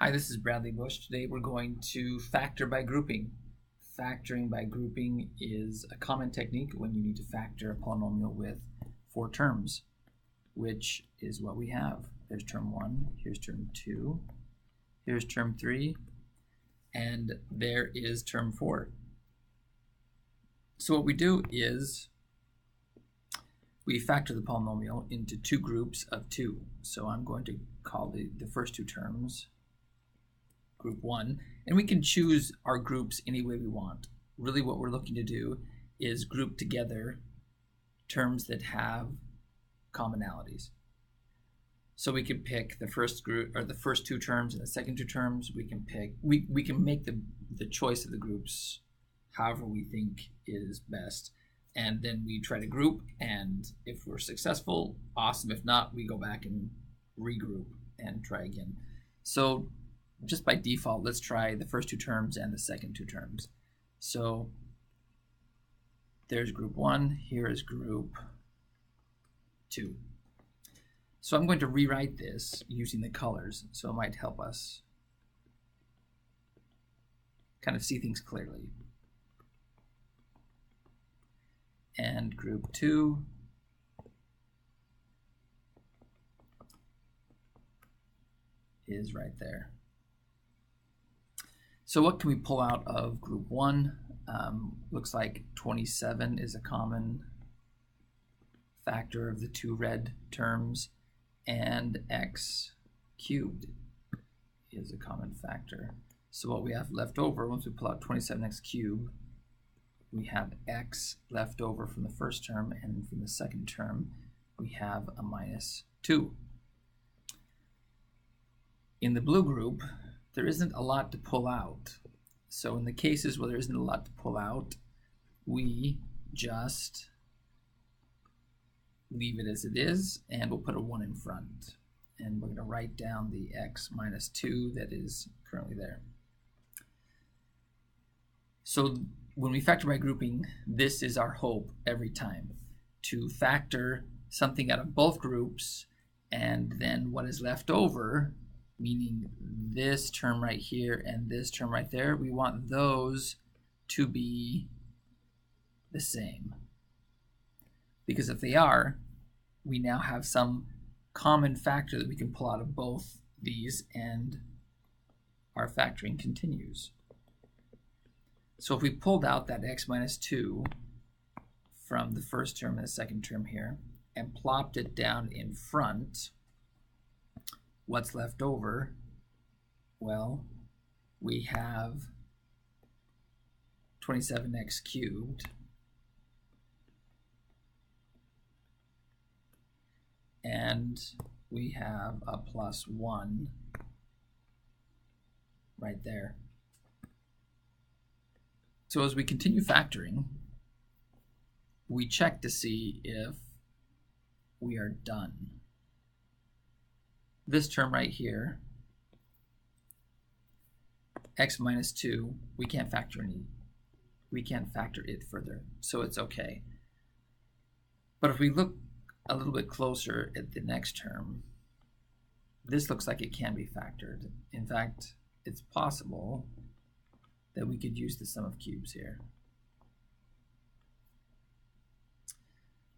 Hi, this is Bradley Bush. Today we're going to factor by grouping. Factoring by grouping is a common technique when you need to factor a polynomial with 4 terms, which is what we have. There's term 1, here's term 2, here's term 3, and there is term 4. So what we do is we factor the polynomial into 2 groups of 2. So I'm going to call the first 2 terms group 1, and we can choose our groups any way we want. Really what we're looking to do is group together terms that have commonalities. So we can pick the first group, or the first 2 terms and the second 2 terms. We can pick, we can make the choice of the groups however we think is best, and then we try to group, and if we're successful, awesome. If not, we go back and regroup and try again. So just by default, let's try the first 2 terms and the second 2 terms. So there's group 1, here is group 2. So I'm going to rewrite this using the colors, so it might help us kind of see things clearly. And group 2 is right there. So what can we pull out of group 1? Looks like 27 is a common factor of the 2 red terms, and x cubed is a common factor. So what we have left over, once we pull out 27x cubed, we have x left over from the first term, and from the second term we have a minus 2. In the blue group, there isn't a lot to pull out. So in the cases where there isn't a lot to pull out, we just leave it as it is, and we'll put a 1 in front. And we're going to write down the x minus 2 that is currently there. So when we factor by grouping, this is our hope every time, to factor something out of both groups, and then what is left over, meaning this term right here and this term right there, we want those to be the same. Because if they are, we now have some common factor that we can pull out of both these, and our factoring continues. So if we pulled out that x minus 2 from the first term and the second term here, and plopped it down in front, what's left over? Well, we have 27x cubed and we have a plus 1 right there. So as we continue factoring, we check to see if we are done. This term right here, x minus 2, we can't factor it further, so it's okay. But if we look a little bit closer at the next term, this looks like it can be factored. In fact, it's possible that we could use the sum of cubes here.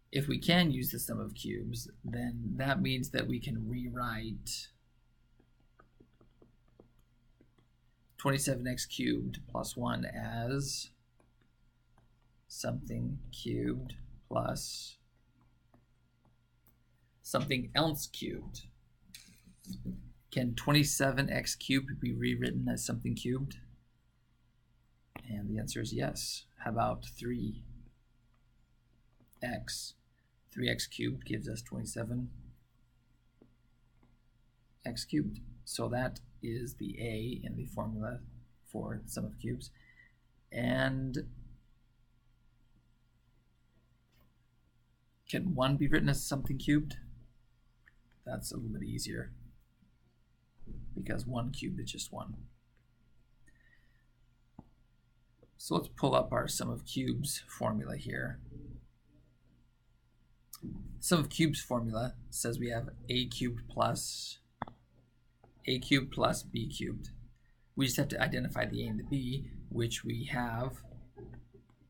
If we can use the sum of cubes, then that means that we can rewrite 27x cubed plus 1 as something cubed plus something else cubed. Can 27x cubed be rewritten as something cubed? And the answer is yes. How about 3x? 3x cubed gives us 27x cubed. So that is the A in the formula for sum of cubes. And can 1 be written as something cubed? That's a little bit easier, because 1 cubed is just 1. So let's pull up our sum of cubes formula here. Sum of cubes formula says we have a cubed plus a cubed plus b cubed. We just have to identify the a and the b, which we have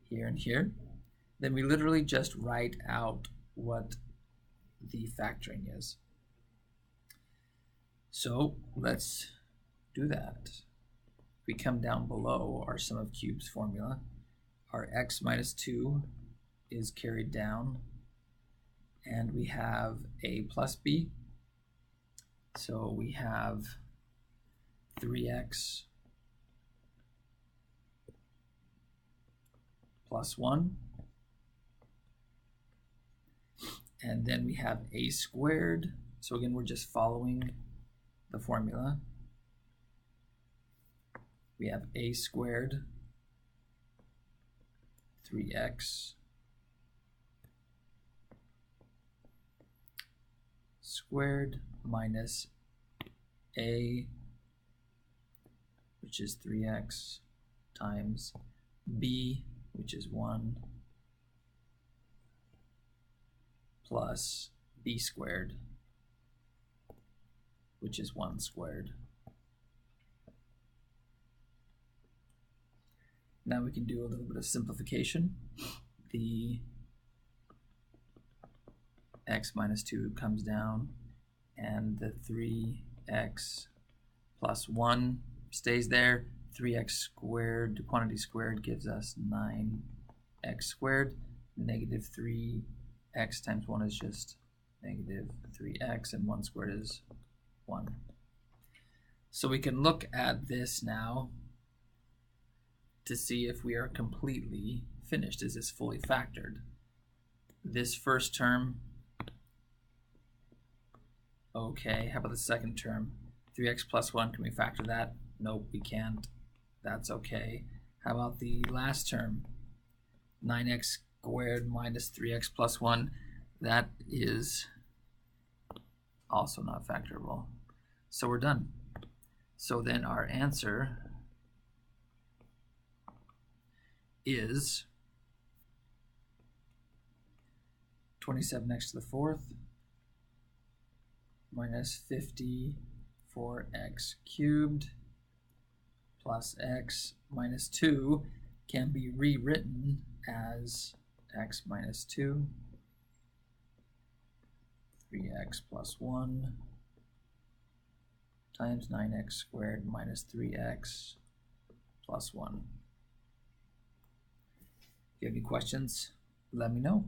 here and here. Then we literally just write out what the factoring is. So let's do that. We come down below our sum of cubes formula. Our x minus 2 is carried down, and we have a plus b. So we have 3x plus 1. And then we have a squared. So again, we're just following the formula. We have a squared, 3x squared minus a, which is 3x, times b, which is 1, plus b squared, which is 1 squared. Now we can do a little bit of simplification. The x minus 2 comes down, and the 3x plus 1 stays there. 3x squared, quantity squared, gives us 9x squared. Negative 3x times 1 is just negative 3x, and 1 squared is 1. So we can look at this now to see if we are completely finished. Is this fully factored? This first term, okay. How about the second term? 3x plus 1, can we factor that? Nope, we can't. That's okay. How about the last term? 9x squared minus 3x plus 1. That is also not factorable. So we're done. So then our answer is 27x to the 4th minus 54x cubed plus x minus 2 can be rewritten as x minus 2, 3x plus 1 times 9x squared minus 3x plus 1. If you have any questions, let me know.